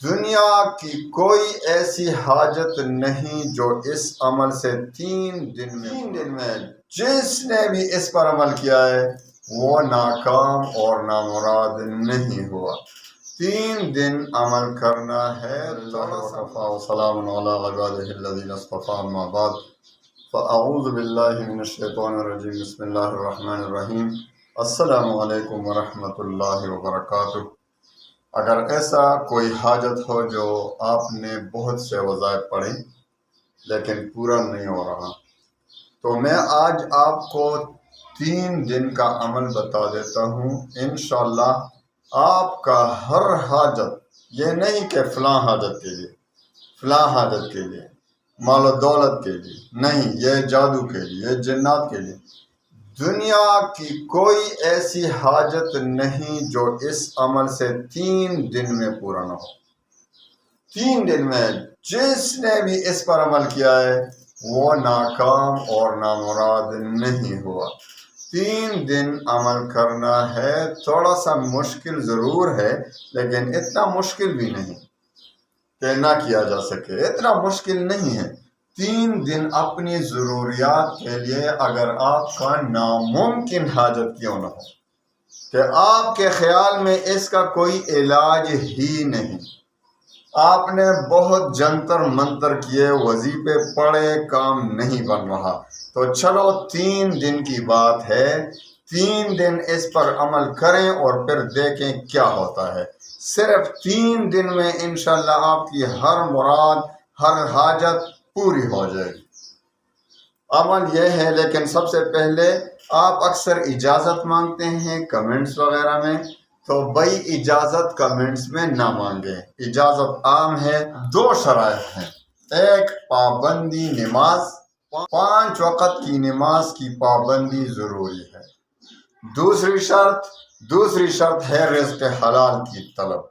دنیا کی کوئی ایسی حاجت نہیں جو اس عمل سے 3 دن میں جس نے بھی اس پر عمل کیا ہے وہ ناکام اور نامراد نہیں ہوا۔ 3 دن عمل کرنا ہے۔ وسلام علی عبادہ الذین اصطفیٰ، اما بعد فاعوذ باللہ من الشیطان الرجیم، بسم اللہ الرحمن الرحیم۔ السلام علیکم ورحمۃ اللہ وبرکاتہ۔ اگر ایسا کوئی حاجت ہو جو آپ نے بہت سے وظائف پڑھے لیکن پورا نہیں ہو رہا، تو میں آج آپ کو 3 دن کا عمل بتا دیتا ہوں۔ انشاءاللہ آپ کا ہر حاجت، یہ نہیں کہ فلاں حاجت کے لیے، فلاں حاجت کے لیے، مال و دولت کے لیے نہیں، یہ جادو کے لیے، یہ جنات کے لیے، دنیا کی کوئی ایسی حاجت نہیں جو اس عمل سے 3 دن میں پورا نہ ہو۔ 3 دن میں جس نے بھی اس پر عمل کیا ہے وہ ناکام اور نامراد نہیں ہوا۔ 3 دن عمل کرنا ہے۔ تھوڑا سا مشکل ضرور ہے لیکن اتنا مشکل بھی نہیں کہ نہ کیا جا سکے، اتنا مشکل نہیں ہے۔ 3 دن اپنی ضروریات کے لیے، اگر آپ کا ناممکن حاجت کیوں نہ ہو کہ آپ کے خیال میں اس کا کوئی علاج ہی نہیں، آپ نے بہت جنتر منتر کیے، وظیفے پڑھے، کام نہیں بن رہا، تو چلو 3 دن کی بات ہے، 3 دن اس پر عمل کریں اور پھر دیکھیں کیا ہوتا ہے۔ صرف 3 دن میں انشاءاللہ آپ کی ہر مراد، ہر حاجت پوری ہو جائے گی۔ عمل یہ ہے، لیکن سب سے پہلے آپ اکثر اجازت مانگتے ہیں کمنٹس وغیرہ میں، تو بھائی اجازت کمنٹس میں نہ مانگیں۔ اجازت عام ہے، 2 شرائط ہیں۔ ایک، پابندی نماز، 5 وقت کی نماز کی پابندی ضروری ہے۔ دوسری شرط ہے رزق حلال کی طلب،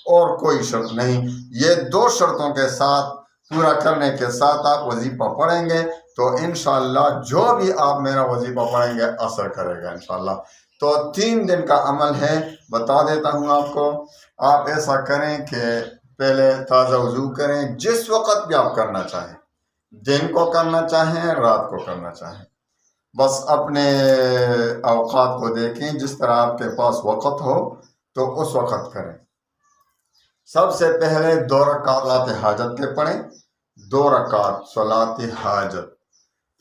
اور کوئی شرط نہیں۔ یہ 2 شرطوں کے ساتھ پورا کرنے کے ساتھ آپ وظیفہ پڑھیں گے تو انشاءاللہ جو بھی آپ میرا وظیفہ پڑھیں گے اثر کرے گا انشاءاللہ۔ تو 3 دن کا عمل ہے، بتا دیتا ہوں آپ کو۔ آپ ایسا کریں کہ پہلے تازہ وضو کریں، جس وقت بھی آپ کرنا چاہیں، دن کو کرنا چاہیں، رات کو کرنا چاہیں، بس اپنے اوقات کو دیکھیں، جس طرح آپ کے پاس وقت ہو تو اس وقت کریں۔ سب سے پہلے 2 رکعت صلاۃ حاجت کے پڑھیں، 2 رکعت صلاۃ حاجت،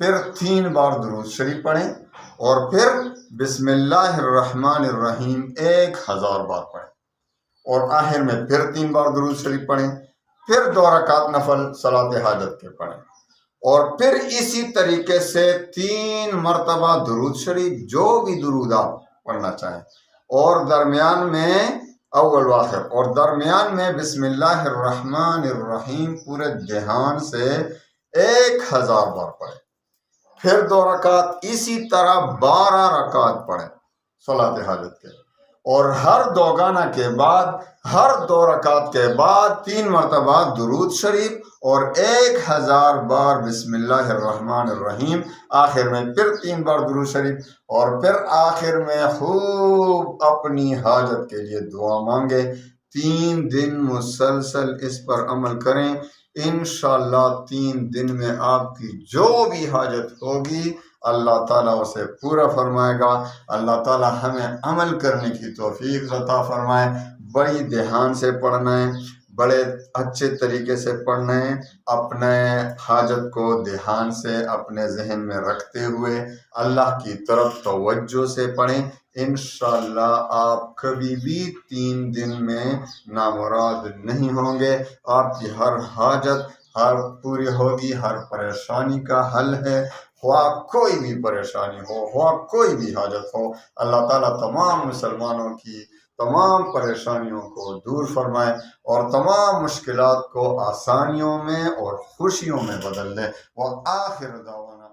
پھر 3 بار درود شریف پڑھیں، اور پھر بسم اللہ الرحمن الرحیم 1000 بار پڑھیں، اور آخر میں پھر 3 بار درود شریف پڑھیں، پھر 2 رکعت نفل صلاۃ حاجت کے پڑھیں، اور پھر اسی طریقے سے 3 مرتبہ درود شریف، جو بھی درود آپ پڑھنا چاہیں، اور درمیان میں اول و آخر، اور درمیان میں بسم اللہ الرحمن الرحیم پورے دھیان سے 1000 بار پڑھیں، پھر 2 رکعت اسی طرح 12 رکعت پڑھیں صلاۃ حاجت کے، اور ہر 2 گانا کے بعد، ہر 2 رکعت کے بعد 3 مرتبہ درود شریف اور 1000 بار بسم اللہ الرحمن الرحیم، آخر میں پھر 3 بار درود شریف، اور پھر آخر میں خوب اپنی حاجت کے لیے دعا مانگے۔ 3 دن مسلسل اس پر عمل کریں، انشاءاللہ 3 دن میں آپ کی جو بھی حاجت ہوگی اللہ تعالیٰ اسے پورا فرمائے گا۔ اللہ تعالیٰ ہمیں عمل کرنے کی توفیق عطا فرمائے۔ بڑی دھیان سے پڑھنا ہے، بڑے اچھے طریقے سے پڑھنا ہے، اپنے حاجت کو دھیان سے اپنے ذہن میں رکھتے ہوئے اللہ کی طرف توجہ سے پڑھیں۔ انشاءاللہ آپ کبھی بھی 3 دن میں نامراد نہیں ہوں گے۔ آپ کی ہر حاجت ہر پوری ہوگی، ہر پریشانی کا حل ہے، خواہ کوئی بھی پریشانی ہو، خواہ کوئی بھی حاجت ہو، اللہ تعالیٰ تمام مسلمانوں کی تمام پریشانیوں کو دور فرمائے اور تمام مشکلات کو آسانیوں میں اور خوشیوں میں بدل دے۔ وآخر دعوانا